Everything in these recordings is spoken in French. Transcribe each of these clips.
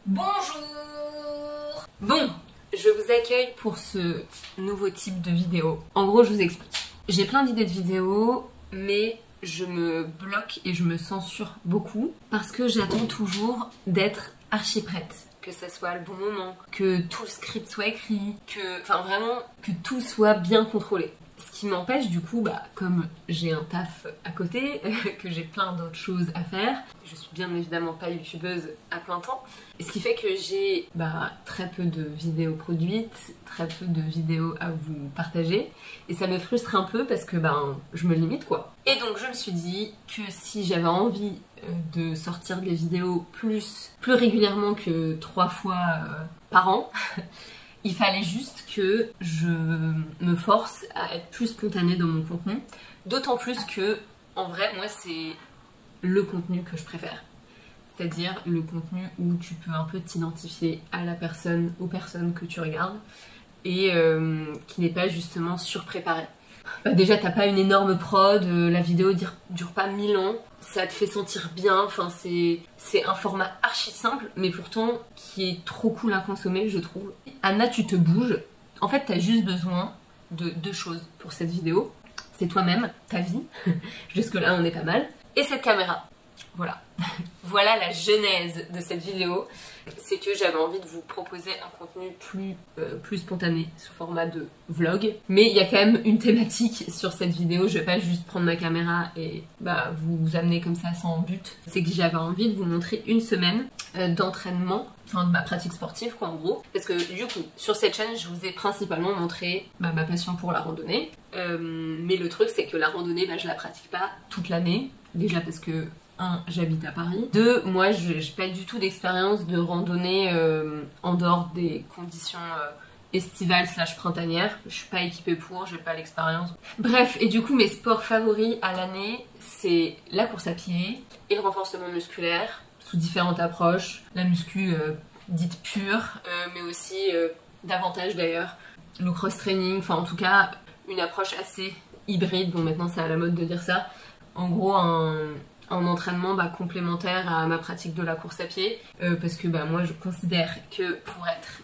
Bonjour! Bon, je vous accueille pour ce nouveau type de vidéo. En gros, je vous explique. J'ai plein d'idées de vidéos, mais je me bloque et je me censure beaucoup parce que j'attends toujours d'être archi prête. Que ça soit le bon moment, que tout le script soit écrit, enfin vraiment, que tout soit bien contrôlé. Ce qui m'empêche du coup, comme j'ai un taf à côté, que j'ai plein d'autres choses à faire, je suis bien évidemment pas youtubeuse à plein temps, et ce qui fait que j'ai très peu de vidéos produites, très peu de vidéos à vous partager, et ça me frustre un peu parce que je me limite quoi. Et donc je me suis dit que si j'avais envie de sortir des vidéos plus régulièrement que 3 fois par an, il fallait juste que je me force à être plus spontanée dans mon contenu. D'autant plus que, en vrai, moi, c'est le contenu que je préfère. C'est-à-dire le contenu où tu peux un peu t'identifier à la personne, aux personnes que tu regardes, et qui n'est pas justement surpréparé. Déjà, t'as pas une énorme prod, la vidéo dure pas 1000 ans, ça te fait sentir bien, enfin c'est un format archi simple, mais pourtant qui est trop cool à consommer, je trouve. Anna, tu te bouges. En fait, t'as juste besoin de 2 choses pour cette vidéo. C'est toi-même, ta vie, jusque-là on est pas mal, et cette caméra. Voilà. Voilà la genèse de cette vidéo. C'est que j'avais envie de vous proposer un contenu plus spontané sous format de vlog. Mais il y a quand même une thématique sur cette vidéo. Je vais pas juste prendre ma caméra et vous amener comme ça sans but. C'est que j'avais envie de vous montrer une semaine d'entraînement, enfin de ma pratique sportive quoi en gros. Parce que du coup sur cette chaîne je vous ai principalement montré ma passion pour la randonnée. Mais le truc c'est que la randonnée je la pratique pas toute l'année. Déjà parce que 1, j'habite à Paris. 2, moi j'ai pas du tout d'expérience de randonnée en dehors des conditions estivales / printanières. Je suis pas équipée pour, j'ai pas l'expérience. Bref, et du coup mes sports favoris à l'année, c'est la course à pied et le renforcement musculaire sous différentes approches. La muscu dite pure, mais aussi davantage d'ailleurs le cross-training, enfin en tout cas une approche assez hybride. Bon maintenant c'est à la mode de dire ça. En gros un entraînement complémentaire à ma pratique de la course à pied parce que moi je considère que pour être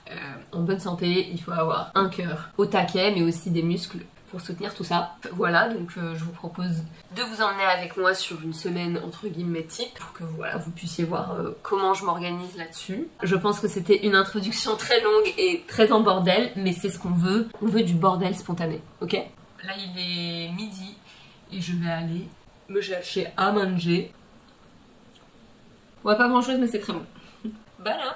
en bonne santé il faut avoir un cœur au taquet mais aussi des muscles pour soutenir tout ça. Voilà, donc je vous propose de vous emmener avec moi sur une semaine entre guillemets type pour que vous puissiez voir comment je m'organise là-dessus. Je pense que c'était une introduction très longue et très en bordel, mais c'est ce qu'on veut. On veut du bordel spontané, ok? Là il est midi et je vais aller me chercher à manger. Ouais, pas grand chose mais c'est très bon. Voilà.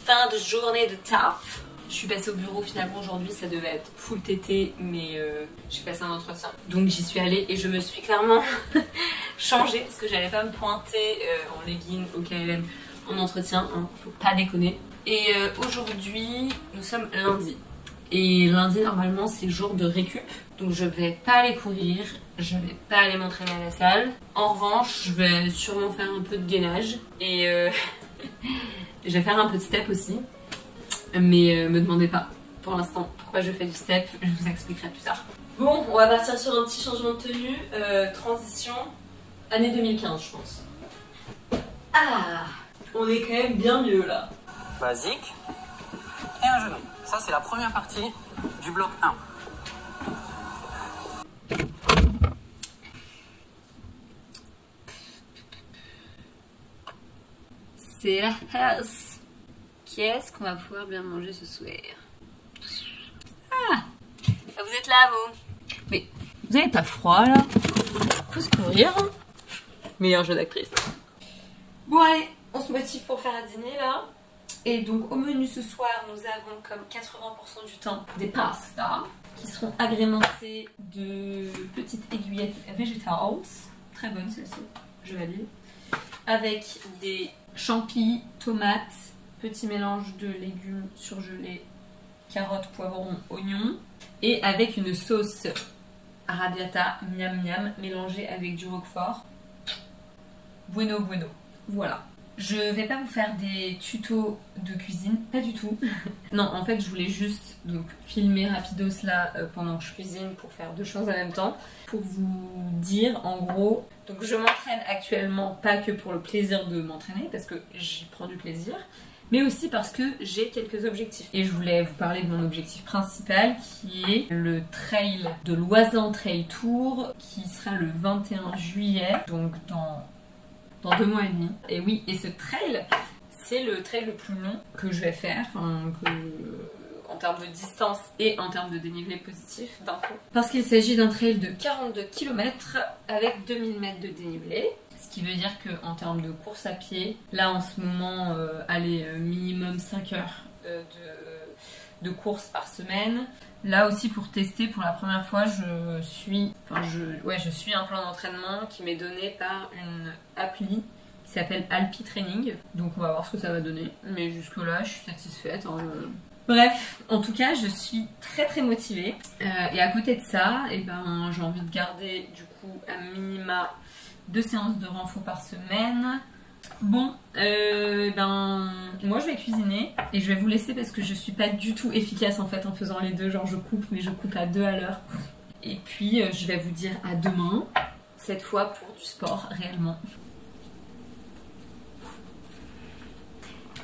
Fin de journée de taf. Je suis passée au bureau finalement aujourd'hui, ça devait être full TT mais j'ai passé un entretien. Donc j'y suis allée et je me suis clairement changée parce que j'allais pas me pointer en legging au KLM en entretien, hein, faut pas déconner. Et aujourd'hui, nous sommes lundi. Et lundi, normalement, c'est jour de récup. Donc je vais pas aller courir, je vais pas aller m'entraîner à la salle. En revanche, je vais sûrement faire un peu de gainage. Et je vais faire un peu de step aussi. Mais me demandez pas, pour l'instant, pourquoi je fais du step. Je vous expliquerai plus tard. Bon, on va partir sur un petit changement de tenue. Transition, année 2015, je pense. Ah, on est quand même bien mieux là. Basique et un genou. Ça c'est la première partie du bloc 1. C'est la house. Qu'est-ce qu'on va pouvoir bien manger ce soir? Ah, vous êtes là vous? Mais vous avez pas froid là? Faut se couvrir. Meilleur jeu d'actrice. Bon allez, on se motive pour faire à dîner là. Et donc au menu ce soir, nous avons comme 80% du temps des pastas qui seront agrémentées de petites aiguillettes végétales. Très bonne celle-ci, je valide. Avec des champis, tomates, petit mélange de légumes surgelés, carottes, poivrons, oignons. Et avec une sauce arrabbiata miam miam mélangée avec du roquefort. Bueno bueno. Voilà. Je vais pas vous faire des tutos de cuisine, pas du tout. Non, en fait, je voulais juste donc filmer rapidos là pendant que je cuisine pour faire deux choses en même temps. Pour vous dire, en gros, donc je m'entraîne actuellement pas que pour le plaisir de m'entraîner, parce que j'y prends du plaisir, mais aussi parce que j'ai quelques objectifs. Et je voulais vous parler de mon objectif principal qui est le trail de l'Oisans Trail Tour qui sera le 21 juillet, donc dans 2 mois et demi. Et oui, et ce trail, c'est le trail le plus long que je vais faire, en termes de distance et en termes de dénivelé positif d'un coup. Parce qu'il s'agit d'un trail de 42 km avec 2000 mètres de dénivelé. Ce qui veut dire qu'en termes de course à pied, là en ce moment, allez, minimum 5 heures de course par semaine. Là aussi pour tester, pour la première fois, je suis un plan d'entraînement qui m'est donné par une appli qui s'appelle Alpi Training. Donc on va voir ce que ça va donner. Mais jusque là, je suis satisfaite. Hein. Bref, en tout cas, je suis très très motivée. Et à côté de ça, j'ai envie de garder du coup un minima 2 séances de renfort par semaine. Bon, moi je vais cuisiner et je vais vous laisser parce que je suis pas du tout efficace en fait en faisant les deux, genre je coupe mais je coupe à 2 à l'heure. Et puis je vais vous dire à demain, cette fois pour du sport réellement.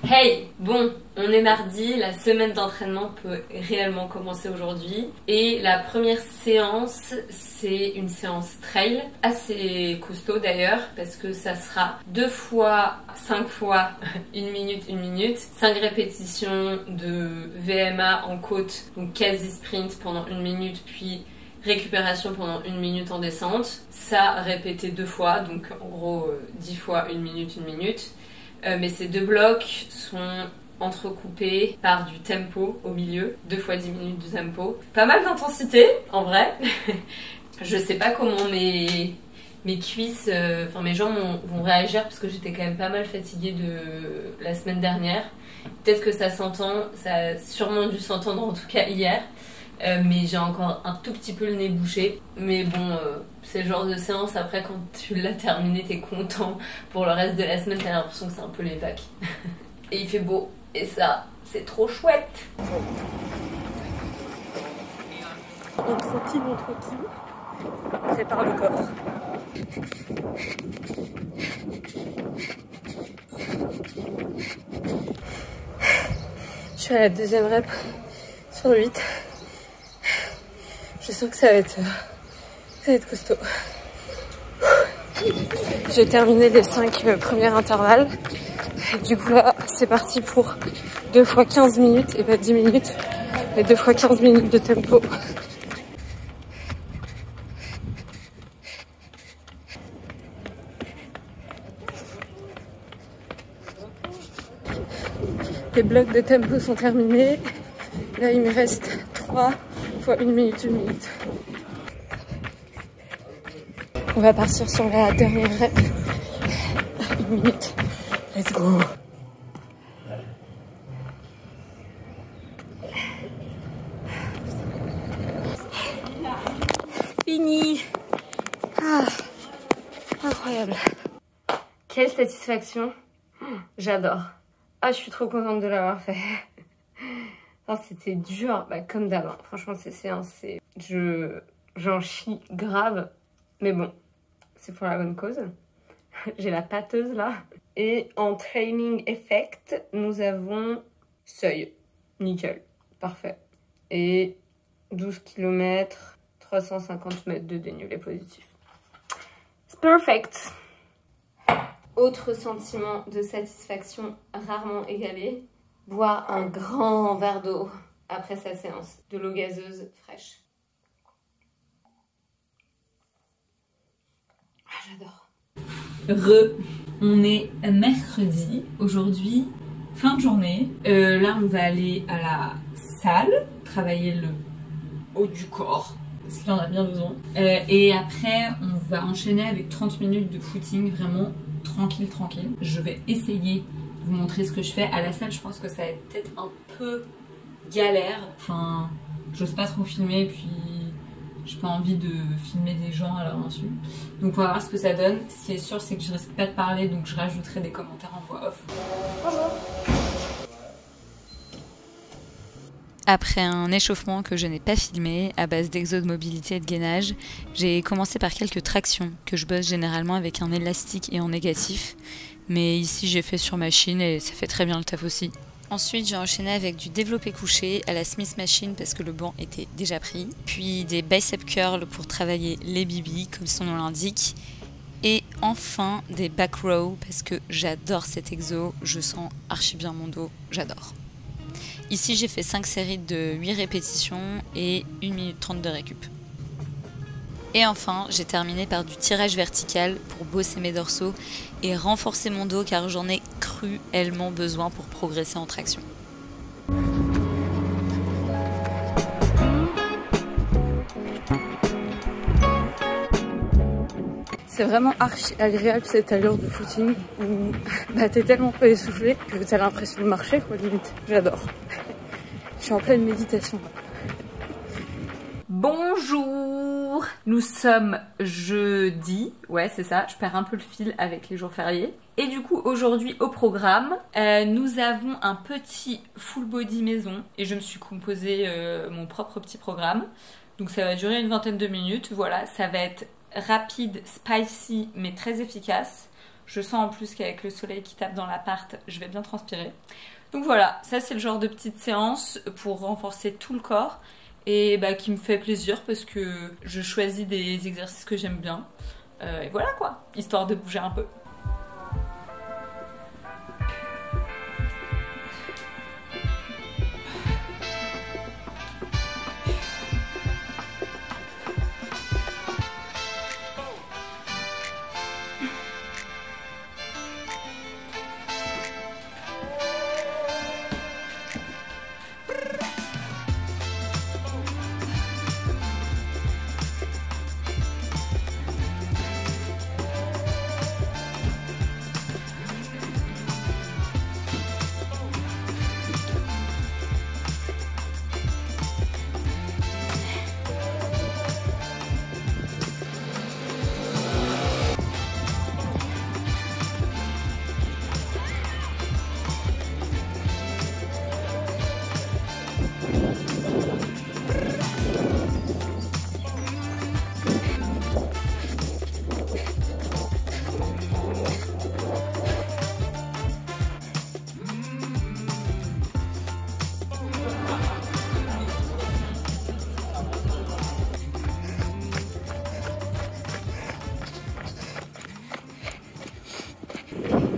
Hey, bon, on est mardi, la semaine d'entraînement peut réellement commencer aujourd'hui. Et la première séance, c'est une séance trail, assez costaud d'ailleurs, parce que ça sera 2 fois, 5 fois, 1 minute, 5 répétitions de VMA en côte, donc quasi sprint pendant 1 minute, puis récupération pendant 1 minute en descente. Ça répété 2 fois, donc en gros 10 fois 1 minute, 1 minute. Mais ces 2 blocs sont entrecoupés par du tempo au milieu, 2 fois 10 minutes de tempo. Pas mal d'intensité, en vrai. Je sais pas comment mes cuisses, mes jambes vont réagir parce que j'étais quand même pas mal fatiguée de la semaine dernière. Peut-être que ça s'entend, ça a sûrement dû s'entendre en tout cas hier. Mais j'ai encore un tout petit peu le nez bouché. Mais bon, c'est le genre de séance, après quand tu l'as terminé, t'es content. Pour le reste de la semaine, t'as l'impression que c'est un peu les vagues. Et il fait beau, et ça, c'est trop chouette. On trottine, on prépare le corps. Je suis à la 2e rep sur 8. Je sens que ça va être costaud. J'ai terminé les 5 premiers intervalles. Et du coup là, c'est parti pour 2 fois 15 minutes et pas 10 minutes. Et 2 fois 15 minutes de tempo. Les blocs de tempo sont terminés. Là, il me reste 3 fois 1 minute, 1 minute. On va partir sur la dernière rep. 1 minute. Let's go. Fini. Ah, incroyable. Quelle satisfaction. J'adore. Ah, je suis trop contente de l'avoir fait. C'était dur, comme d'hab. Hein. Franchement, ces séances, j'en chie grave. Mais bon, c'est pour la bonne cause. J'ai la pâteuse là. Et en training effect, nous avons seuil. Nickel. Parfait. Et 12 km, 350 mètres de dénivelé positif. C'est perfect. Autre sentiment de satisfaction rarement égalé. Boire un grand verre d'eau après sa séance. De l'eau gazeuse fraîche. Ah, j'adore. On est mercredi. Aujourd'hui, fin de journée. Là, on va aller à la salle. Travailler le haut du corps. Parce qu'il en a bien besoin. Et après, on va enchaîner avec 30 minutes de footing. Vraiment tranquille. Je vais essayer vous montrer ce que je fais à la salle. Je pense que ça va être peut-être un peu galère. Enfin, j'ose pas trop filmer, puis j'ai pas envie de filmer des gens à leur insu. Donc on va voir ce que ça donne. Ce qui est sûr, c'est que je risque pas de parler, donc je rajouterai des commentaires en voix off. Bonjour. Après un échauffement que je n'ai pas filmé, à base d'exo de mobilité et de gainage, j'ai commencé par quelques tractions que je bosse généralement avec un élastique et en négatif. Mais ici j'ai fait sur machine et ça fait très bien le taf aussi. Ensuite j'ai enchaîné avec du développé couché à la Smith Machine parce que le banc était déjà pris. Puis des bicep curls pour travailler les bibis comme son nom l'indique. Et enfin des back row parce que j'adore cet exo, je sens archi bien mon dos, j'adore. Ici j'ai fait 5 séries de 8 répétitions et 1 minute 30 de récup. Et enfin j'ai terminé par du tirage vertical pour bosser mes dorsaux et renforcer mon dos car j'en ai cruellement besoin pour progresser en traction. C'est vraiment archi agréable cette allure de footing où t'es tellement peu essoufflé que t'as l'impression de marcher quoi limite. J'adore. Je suis en pleine méditation. Bonjour! Nous sommes jeudi, ouais c'est ça, je perds un peu le fil avec les jours fériés. Et du coup aujourd'hui au programme, nous avons un petit full body maison et je me suis composé mon propre petit programme. Donc ça va durer une vingtaine de minutes, voilà, ça va être rapide, spicy, mais très efficace. Je sens en plus qu'avec le soleil qui tape dans l'appart, je vais bien transpirer. Donc voilà, ça c'est le genre de petite séance pour renforcer tout le corps et qui me fait plaisir parce que je choisis des exercices que j'aime bien. Et voilà quoi, histoire de bouger un peu.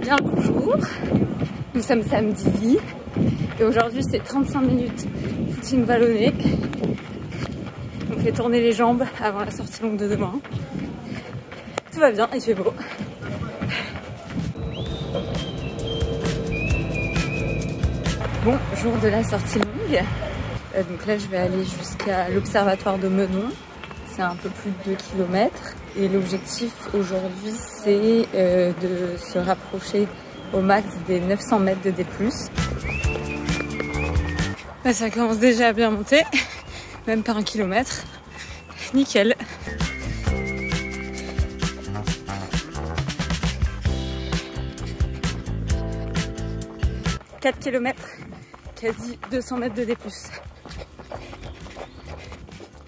Bien le bonjour, nous sommes samedi et aujourd'hui c'est 35 minutes footing vallonné. On fait tourner les jambes avant la sortie longue de demain. Tout va bien, il fait beau. Bon, jour de la sortie longue. Donc là je vais aller jusqu'à l'observatoire de Meudon. C'est un peu plus de 2 km. Et l'objectif aujourd'hui c'est de se rapprocher au max des 900 mètres de D+. Là, ça commence déjà à bien monter, même pas 1 kilomètre. Nickel. « 4 km, quasi 200 mètres de D+.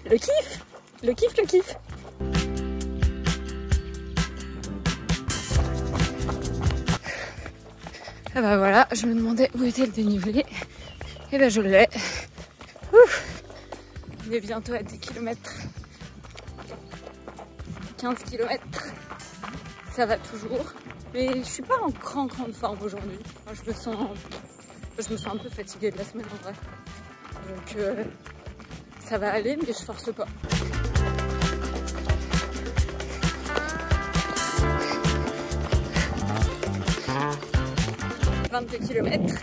Le kiff! Le kiff, le kiff! Ah bah voilà, je me demandais où était le dénivelé. Et bah je l'ai. On est bientôt à 10 km. 15 km. Ça va toujours. Mais je suis pas en grande forme aujourd'hui. Je me sens un peu fatiguée de la semaine en vrai. Donc ça va aller, mais je force pas. « 22 km,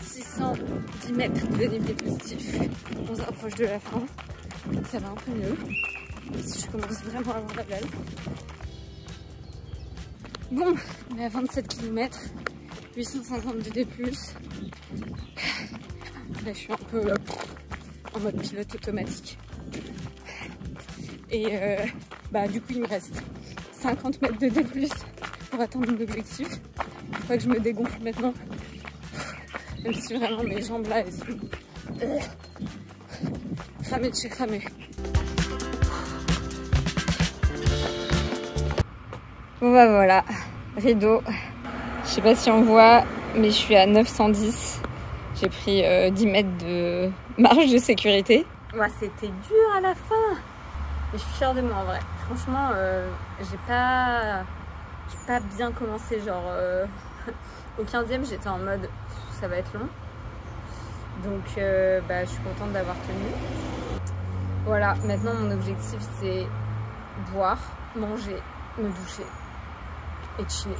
610 mètres de dénivelé positif. On se rapproche de la fin. Ça va un peu mieux. Si je commence vraiment à avoir la dalle. Bon, on est à 27 km, 850 de D+. Là, je suis un peu en mode pilote automatique. Et du coup, il me reste 50 mètres de D+, pour atteindre mon objectif. Il faut que je me dégonfle maintenant. Même si vraiment mes jambes là, elles sont cramées de chez cramées. Bon bah voilà, rideau. Je sais pas si on voit, mais je suis à 910. J'ai pris 10 mètres de marge de sécurité. Moi, c'était dur à la fin. Mais je suis fière de moi en vrai. Franchement, j'ai pas bien commencé. Genre, au 15e, j'étais en mode ça va être long. Donc, je suis contente d'avoir tenu. Voilà, maintenant mon objectif c'est boire, manger, me doucher et chiller.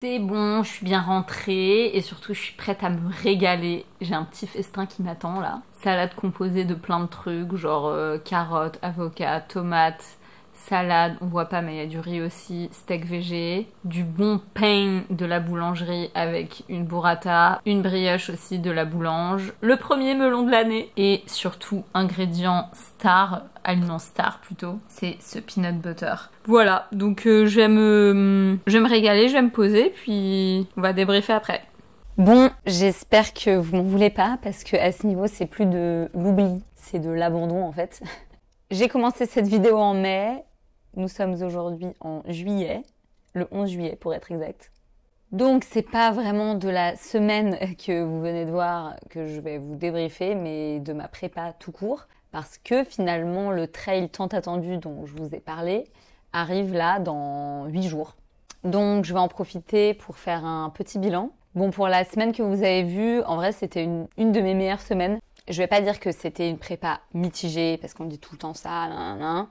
C'est bon, je suis bien rentrée et surtout je suis prête à me régaler. J'ai un petit festin qui m'attend là. Salade composée de plein de trucs, genre carottes, avocats, tomates, salade, on voit pas mais il y a du riz aussi, steak végé, du bon pain de la boulangerie avec une burrata, une brioche aussi de la boulange, le premier melon de l'année et surtout ingrédient star, aliment star plutôt, c'est ce peanut butter. Voilà, donc je vais me régaler, je vais me poser puis on va débriefer après. Bon, j'espère que vous m'en voulez pas parce que à ce niveau c'est plus de l'oubli, c'est de l'abandon en fait. J'ai commencé cette vidéo en mai. Nous sommes aujourd'hui en juillet, le 11 juillet pour être exact. Donc c'est pas vraiment de la semaine que vous venez de voir que je vais vous débriefer, mais de ma prépa tout court. Parce que finalement le trail tant attendu dont je vous ai parlé arrive là dans 8 jours. Donc je vais en profiter pour faire un petit bilan. Bon, pour la semaine que vous avez vue, en vrai c'était une de mes meilleures semaines. Je vais pas dire que c'était une prépa mitigée, parce qu'on dit tout le temps ça,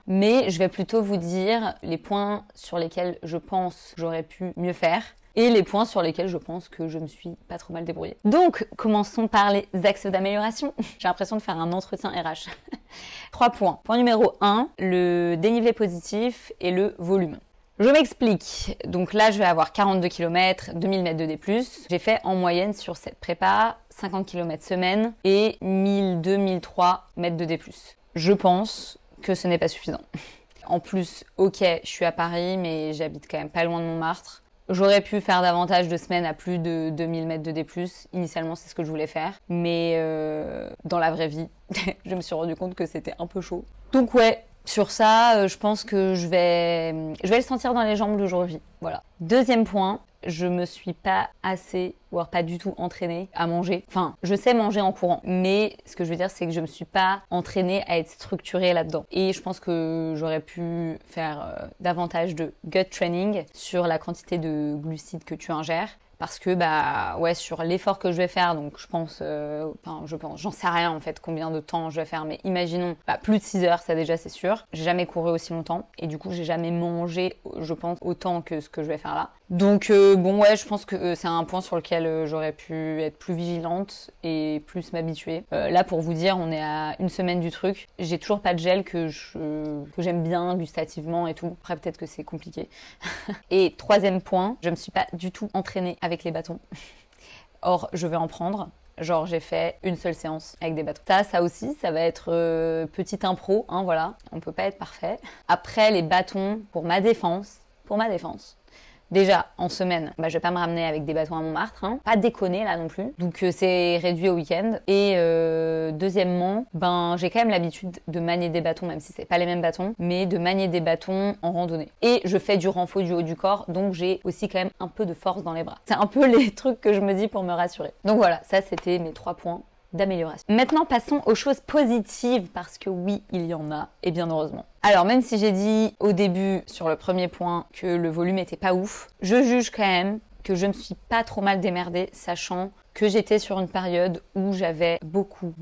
mais je vais plutôt vous dire les points sur lesquels je pense que j'aurais pu mieux faire et les points sur lesquels je pense que je me suis pas trop mal débrouillée. Donc, commençons par les axes d'amélioration. J'ai l'impression de faire un entretien RH. 3 points. Point numéro 1, le dénivelé positif et le volume. Je m'explique. Donc là, je vais avoir 42 km, 2000 mètres de D+. J'ai fait en moyenne sur cette prépa 50 km semaine et 1002-1003 mètres de D+. Je pense que ce n'est pas suffisant. En plus, ok, je suis à Paris, mais j'habite quand même pas loin de Montmartre. J'aurais pu faire davantage de semaines à plus de 2000 mètres de D+. Initialement, c'est ce que je voulais faire. Mais dans la vraie vie, je me suis rendu compte que c'était un peu chaud. Donc ouais. Sur ça, je pense que je vais le sentir dans les jambes le jour J. Voilà. Deuxième point, je me suis pas assez, voire pas du tout entraînée à manger. Enfin, je sais manger en courant, mais ce que je veux dire, c'est que je me suis pas entraînée à être structurée là-dedans. Et je pense que j'aurais pu faire davantage de gut training sur la quantité de glucides que tu ingères. Parce que sur l'effort que je vais faire, donc je pense, j'en sais rien en fait combien de temps je vais faire, mais imaginons plus de 6 heures, ça déjà c'est sûr. J'ai jamais couru aussi longtemps et du coup j'ai jamais mangé, je pense, autant que ce que je vais faire là. Donc je pense que c'est un point sur lequel j'aurais pu être plus vigilante et plus m'habituer. Là pour vous dire, on est à une semaine du truc. J'ai toujours pas de gel que j'aime bien gustativement et tout. Après peut-être que c'est compliqué. Et troisième point, je me suis pas du tout entraînée avec les bâtons. Or, je vais en prendre. Genre, j'ai fait une seule séance avec des bâtons. Ça aussi, ça va être petite impro, hein, voilà. On peut pas être parfait. Après, les bâtons, pour ma défense, déjà, en semaine, je vais pas me ramener avec des bâtons à Montmartre, hein. Pas déconner là non plus. Donc c'est réduit au week-end. Et deuxièmement, j'ai quand même l'habitude de manier des bâtons, même si c'est pas les mêmes bâtons, mais de manier des bâtons en randonnée. Et je fais du renfort du haut du corps, donc j'ai aussi quand même un peu de force dans les bras. C'est un peu les trucs que je me dis pour me rassurer. Donc voilà, ça c'était mes 3 points d'amélioration. Maintenant, passons aux choses positives, parce que oui, il y en a, et bien heureusement. Alors, même si j'ai dit au début, sur le premier point, que le volume était pas ouf, je juge quand même que je me suis pas trop mal démerdée, sachant que j'étais sur une période où j'avais beaucoup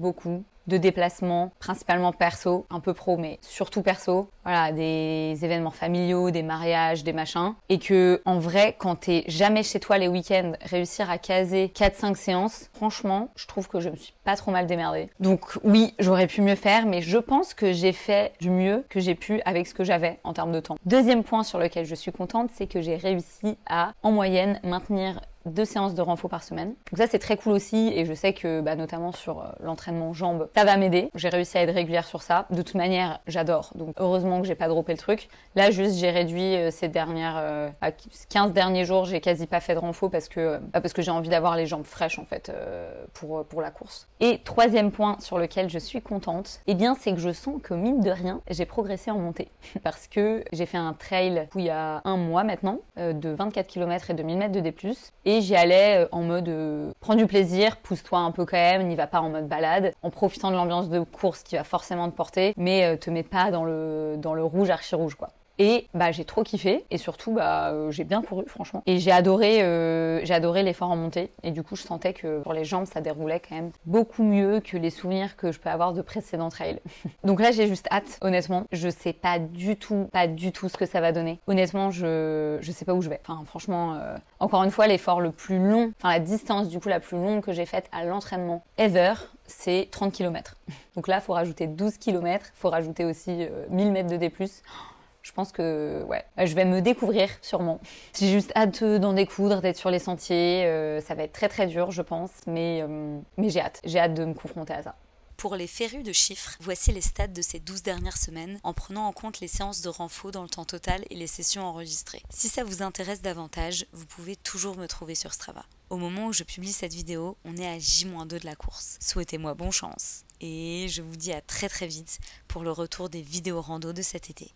de déplacements, principalement perso, un peu pro, mais surtout perso. Voilà, des événements familiaux, des mariages, des machins. Et que, en vrai, quand t'es jamais chez toi les week-ends, réussir à caser 4-5 séances, franchement, je trouve que je me suis pas trop mal démerdée. Donc oui, j'aurais pu mieux faire, mais je pense que j'ai fait du mieux que j'ai pu avec ce que j'avais en termes de temps. Deuxième point sur lequel je suis contente, c'est que j'ai réussi à, en moyenne, maintenir 2 séances de renfo par semaine. Donc ça c'est très cool aussi et je sais que notamment sur l'entraînement jambes, ça va m'aider. J'ai réussi à être régulière sur ça. De toute manière, j'adore. Donc heureusement que j'ai pas droppé le truc. Là juste j'ai réduit ces dernières 15 derniers jours, j'ai quasi pas fait de renfo parce que j'ai envie d'avoir les jambes fraîches en fait pour la course. Et troisième point sur lequel je suis contente, eh bien c'est que je sens que mine de rien, j'ai progressé en montée parce que j'ai fait un trail il y a un mois maintenant de 24 km et de 1000 mètres de D+, et j'y allais en mode prends du plaisir, pousse-toi un peu quand même, n'y va pas en mode balade, en profitant de l'ambiance de course qui va forcément te porter, mais te mets pas dans le rouge archi rouge quoi. Et j'ai trop kiffé et surtout j'ai bien couru franchement et j'ai adoré l'effort en montée et du coup je sentais que pour les jambes ça déroulait quand même beaucoup mieux que les souvenirs que je peux avoir de précédents trails. Donc là j'ai juste hâte, honnêtement, je sais pas du tout ce que ça va donner. Honnêtement je sais pas où je vais. Enfin franchement encore une fois l'effort le plus long, enfin la distance du coup la plus longue que j'ai faite à l'entraînement ever, c'est 30 km. Donc là faut rajouter 12 km, faut rajouter aussi 1000 mètres de D+. Je pense que je vais me découvrir sûrement. J'ai juste hâte d'en découdre, d'être sur les sentiers. Ça va être très très dur je pense, mais j'ai hâte. J'ai hâte de me confronter à ça. Pour les férus de chiffres, voici les stats de ces 12 dernières semaines en prenant en compte les séances de renfo dans le temps total et les sessions enregistrées. Si ça vous intéresse davantage, vous pouvez toujours me trouver sur Strava. Au moment où je publie cette vidéo, on est à J-2 de la course. Souhaitez-moi bonne chance et je vous dis à très très vite pour le retour des vidéos rando de cet été.